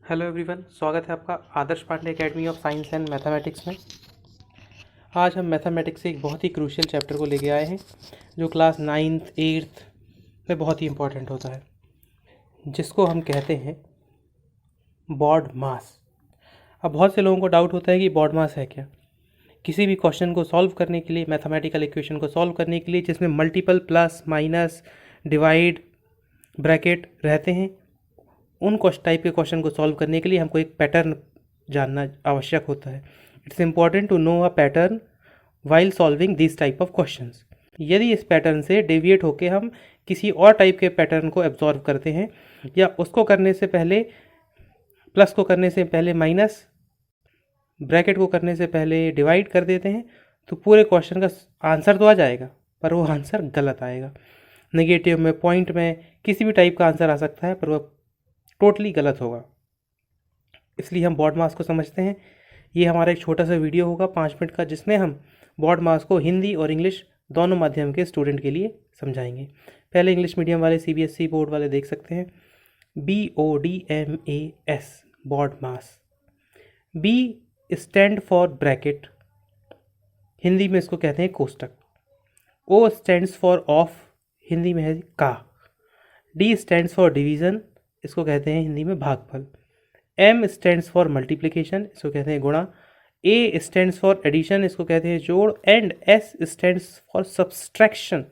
Hello everyone, स्वागत है आपका Adarsh Pandey academy of science and mathematics में। आज हम मैथमेटिक्स से एक बहुत ही क्रूशियल चैप्टर को लेके आए हैं जो क्लास 9th 8th में बहुत ही इम्पोर्टेंट होता है, जिसको हम कहते हैं बॉड मास। अब बहुत से लोगों को डाउट होता है कि बॉड मास है क्या। किसी भी क्वेश्चन को सॉल्व करने के लिए, मैथमेटिकल इक्वेशन को सॉल्व करने के लिए जिसमें multiple plus minus divide bracket रहते हैं, उन टाइप के क्वेश्चन को सॉल्व करने के लिए हमको एक पैटर्न जानना आवश्यक होता है। It's important to know a pattern while solving this type of questions. यदि इस पैटर्न से डेविएट होकर हम किसी और टाइप के पैटर्न को एब्जॉर्व करते हैं, या उसको करने से पहले प्लस को करने से पहले माइनस, ब्रैकेट को करने से पहले डिवाइड कर देते हैं, तो पूरे क्वेश्चन का आंसर तो आ जाएगा, पर वो आंसर गलत आएगा। नेगेटिव में, पॉइंट में, किसी भी टाइप का आंसर आ सकता है, पर वह टोटली गलत होगा। इसलिए हम बॉड मास को समझते हैं। ये हमारा एक छोटा सा वीडियो होगा 5 मिनट का, जिसमें हम बॉड मास को हिंदी और इंग्लिश दोनों माध्यम के स्टूडेंट के लिए समझाएंगे। पहले इंग्लिश मीडियम वाले CBSE बोर्ड वाले देख सकते हैं। BODMAS, BODMAS. B stand for bracket, Hindi में इसको कहते हैं कोष्टक। O stands for of, Hindi में है का। D स्टैंड्स फॉर डिवीज़न, इसको कहते हैं हिंदी में भागफल। M स्टैंड्स फॉर मल्टीप्लिकेशन, इसको कहते हैं गुणा। A स्टैंड्स फॉर एडिशन, इसको कहते हैं जोड़। And S stands for subtraction,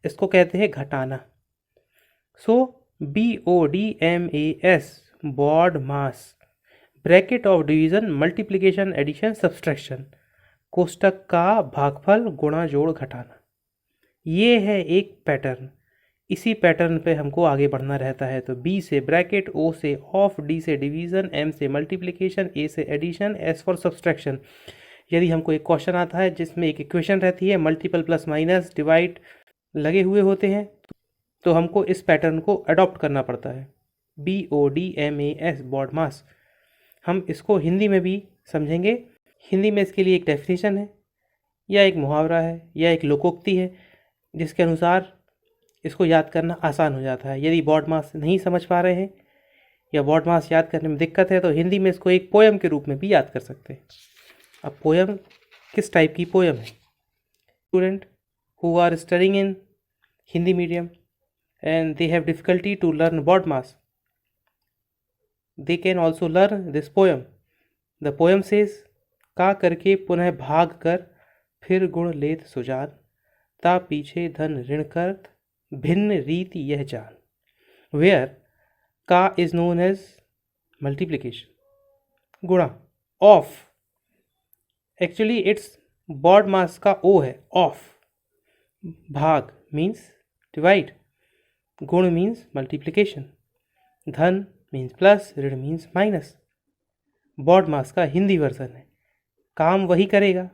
इसको कहते हैं घटाना। So BODMAS, BODMAS, bracket of division, multiplication, addition, subtraction, कोष्टक का भागफल, गुणा, जोड़, घटाना। ये है एक पैटर्न। इसी पैटर्न पे हमको आगे बढ़ना रहता है। तो B से ब्रैकेट, O से ऑफ, D से डिवीज़न, M से मल्टीप्लिकेशन, A से एडिशन, S फॉर सब्सट्रैक्शन। यदि हमको एक क्वेश्चन आता है जिसमें एक इक्वेशन रहती है, मल्टीपल प्लस माइनस डिवाइड लगे हुए होते हैं, तो हमको इस पैटर्न को अडॉप्ट करना पड़ता है। BODMAS, बॉड मास। हम इसको हिंदी में भी समझेंगे। हिंदी में इसके लिए एक डेफिनेशन है, या एक मुहावरा है, या एक लोकोक्ति है, जिसके अनुसार इसको याद करना आसान हो जाता है। यदि बॉड मास नहीं समझ पा रहे हैं या बॉड मास याद करने में दिक्कत है, तो हिंदी में इसको एक पोयम के रूप में भी याद कर सकते हैं। अब पोयम किस टाइप की पोयम है? Student who are studying in Hindi medium and they have difficulty to learn BODMAS, they can also learn this poem. The poem says, का करके पुनः भाग कर, फिर गुण लेत सुजान, ता पीछे धन ऋण कर, भिन्न रीति यह जान। वेयर का इज नोन एज मल्टीप्लिकेशन, गुणा, ऑफ, एक्चुअली इट्स बॉड मास का O है, ऑफ। भाग मीन्स डिवाइड, गुण मीन्स मल्टीप्लिकेशन, धन मीन्स प्लस, ऋण मीन्स माइनस। बॉड मास का हिंदी वर्जन है। काम वही करेगा,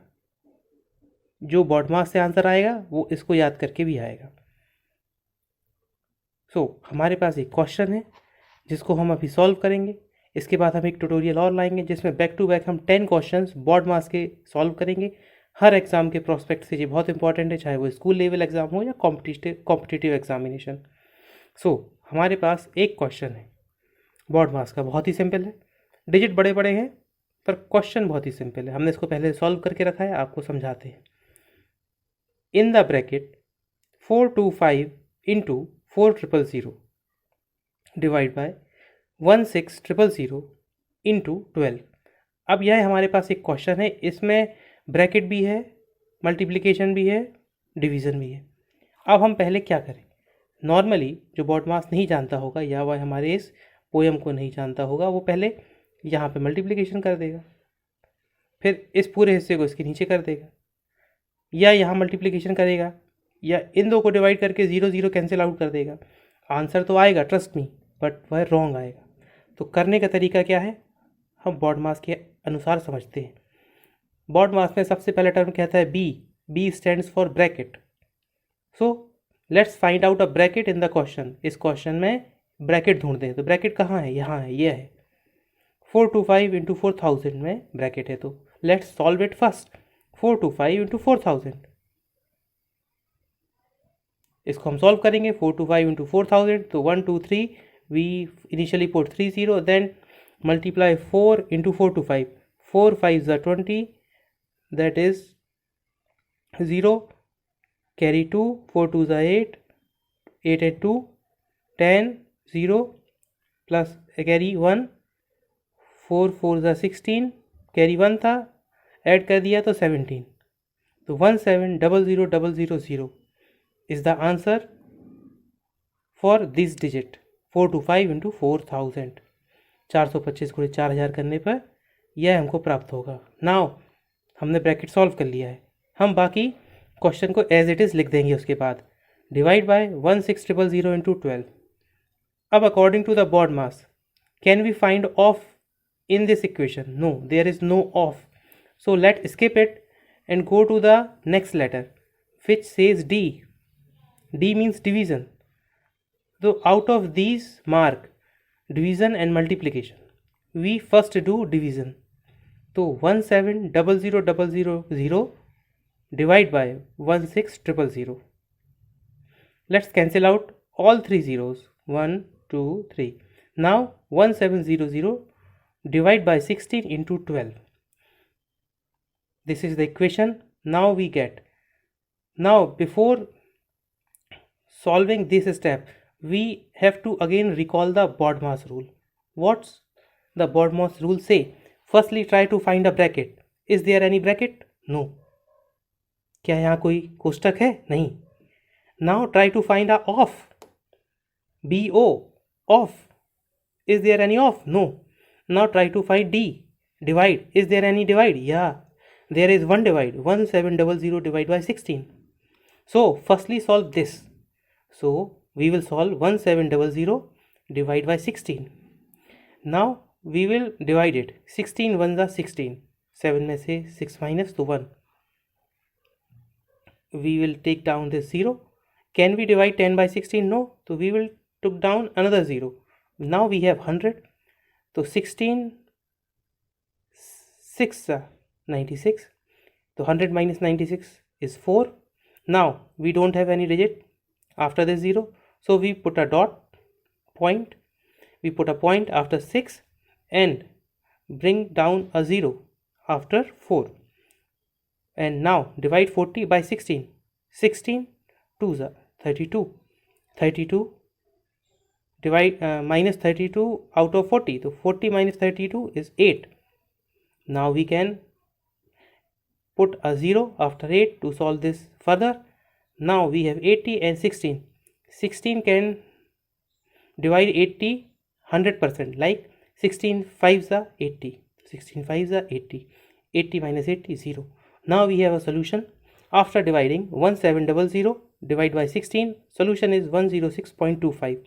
जो बॉड मास से आंसर आएगा वो इसको याद करके भी आएगा। हमारे पास एक क्वेश्चन है जिसको हम अभी सॉल्व करेंगे। इसके बाद हम एक ट्यूटोरियल और लाएंगे जिसमें बैक टू बैक हम 10 क्वेश्चंस बॉड मास के सॉल्व करेंगे। हर एग्ज़ाम के प्रोस्पेक्ट से ये बहुत इंपॉर्टेंट है, चाहे वो स्कूल लेवल एग्ज़ाम हो या कॉम्पिटिटिव एग्जामिनेशन। हमारे पास एक क्वेश्चन है बॉड मास का, बहुत ही सिंपल है। डिजिट बड़े बड़े हैं पर क्वेश्चन बहुत ही सिंपल है। हमने इसको पहले सॉल्व करके रखा है, आपको समझाते हैं। In the bracket 425 into 4000 divide by 16000 into 12। अब यह हमारे पास एक क्वेश्चन है, इसमें ब्रैकेट भी है, मल्टीप्लिकेशन भी है, डिवीज़न भी है। अब हम पहले क्या करें? नॉर्मली जो बॉड मास नहीं जानता होगा या वह हमारे इस पोयम को नहीं जानता होगा, वो पहले यहाँ पे मल्टीप्लिकेशन कर देगा, फिर इस पूरे हिस्से को इसके नीचे कर देगा, या यहाँ मल्टीप्लिकेशन करेगा, या इन दो को डिवाइड करके 0 0 कैंसिल आउट कर देगा। आंसर तो आएगा, ट्रस्ट मी, बट वह रॉन्ग आएगा। तो करने का तरीका क्या है, हम बॉड मास के अनुसार समझते हैं। बॉड मास में सबसे पहला टर्म कहता है B stands for bracket. So let's find out a bracket in the question. इस क्वेश्चन में ब्रैकेट ढूंढते हैं। तो ब्रैकेट कहाँ है? यहाँ है, ये है। 425 इंटू 4000 में ब्रैकेट है, तो let's solve it first. 425 into 4000, इसको हम सॉल्व करेंगे। 425 इंटू 4000, तो 1 2 3, we initially put 30, then multiply 4 into 4 to 5, 4 5s are 20, that is 0, carry 2, 4 2s are 8, 8 and 2, 10, 0, plus carry 1, 4 4s are 16, carry 1 था, ऐड कर दिया तो 17, तो 1700000 is the answer for this digit. 4 to 5 into 4000, 425 गुणे 4000 करने पर यह हमको प्राप्त होगा. नाउ हमने ब्रैकेट सॉल्व कर लिया है. हम बाकी क्वेश्चन को एज इट इज़ लिख देंगे. उसके बाद डिवाइड बाय 16000 इंटू 12. अब according to the BODMAS, can we find of in this equation? No, there is no off. So let's skip it and go to the next letter, which says D. D means division. So out of these mark division and multiplication. We first do division. So 1700000 divide by 16000. Let's cancel out all three zeros. 1 2 3. Now 1700 divide by 16 into 12. This is the equation. Now we get, now before solving this step, we have to again recall the BODMAS rule. What's the BODMAS rule say? Firstly, try to find a bracket. Is there any bracket? No. क्या यहाँ कोई कोष्टक है? नहीं. Now try to find a off. BO, off. Is there any off? No. Now try to find D. Divide. Is there any divide? Yeah. There is one divide. 1700 divided by 16. So firstly solve this. So we will solve 1700 divided by 16. Now we will divide it. 16 ones are 16. 7 में से 6 minus to 1. We will take down this 0. Can we divide 10 by 16? No. So we will took down another 0. Now we have 100. तो 16 6 96. तो 100 minus 96 is 4. Now we don't have any digit after this 0. So we put a dot point. We put a point after 6 and bring down a 0 after 4. And now divide 40 by 16. 16 2s are 32. 32 divide minus 32 out of 40. So 40 minus 32 is 8. Now we can put a 0 after 8 to solve this further. Now we have 80 and 16. 16 can divide 80 100%, like 16 5s are 80. 16 5s are 80. 80 minus 80 0. Now we have a solution. After dividing 1700 divided by 16, solution is 106.25.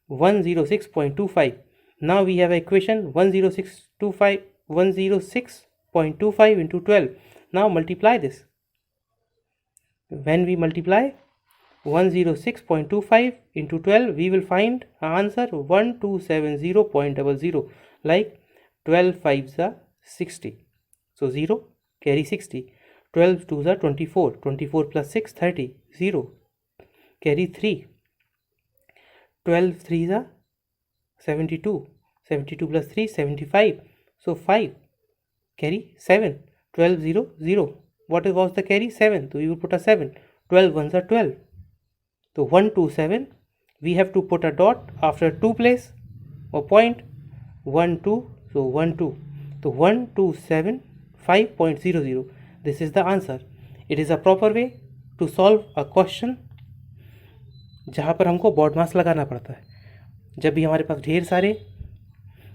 106.25. Now we have equation 106.25 into 12. Now multiply this. When we multiply 106.25 into 12, we will find answer 1270.00, like 12 5s are 60. So 0 carry 60. 12 2s are 24. 24 plus 6 30. 0 carry 3. 12 3s are 72. 72 plus 3 75. So 5 carry 7. 12 0 0. What was the carry? 7. So we will put a 7. 12 ones are 12. So 1 2 7. We have to put a dot after 2 place or point. 1 2. So 1 2. So 1 2 7 5.00. This is the answer. It is a proper way to solve a question जहाँ पर हमको baud मास लगाना पड़ता है. जब भी हमारे पास ढेर सारे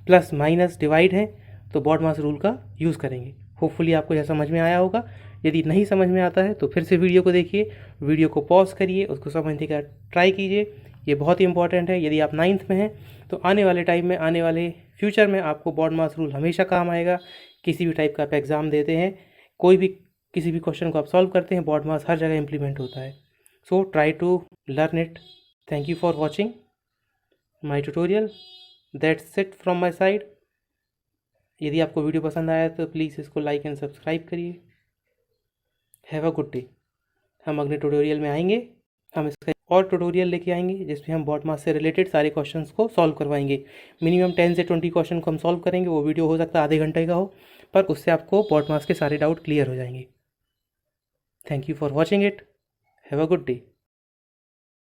प्लस माइनस डिवाइड हैं तो बॉड मास रूल का यूज़ करेंगे. होपफुली आपको यह समझ में आया होगा. यदि नहीं समझ में आता है तो फिर से वीडियो को देखिए, वीडियो को पॉज करिए, उसको समझने का ट्राई कीजिए. ये बहुत ही इंपॉर्टेंट है. यदि आप 9th में हैं तो आने वाले टाइम में, आने वाले फ्यूचर में आपको बॉड मास रूल हमेशा काम आएगा. किसी भी टाइप का आप एग्ज़ाम देते हैं, कोई भी किसी भी क्वेश्चन को आप सॉल्व करते हैं, बॉड मास हर जगह इंप्लीमेंट होता है. So try to learn it. Thank you for watching my tutorial. That's it from my side. यदि आपको वीडियो पसंद आया तो प्लीज़ इसको लाइक एंड सब्सक्राइब करिए. Have a good day. हम अगले ट्यूटोरियल में आएंगे. हम इसका और ट्यूटोरियल लेके आएंगे जिसमें हम बॉड मास से रिलेटेड सारे क्वेश्चंस को सॉल्व करवाएंगे। मिनिमम 10 से 20 क्वेश्चन को हम सॉल्व करेंगे। वो वीडियो हो सकता है आधे घंटे का हो, पर उससे आपको बॉड मास के सारे डाउट क्लियर हो जाएंगे। Thank you for watching it. Have a good day.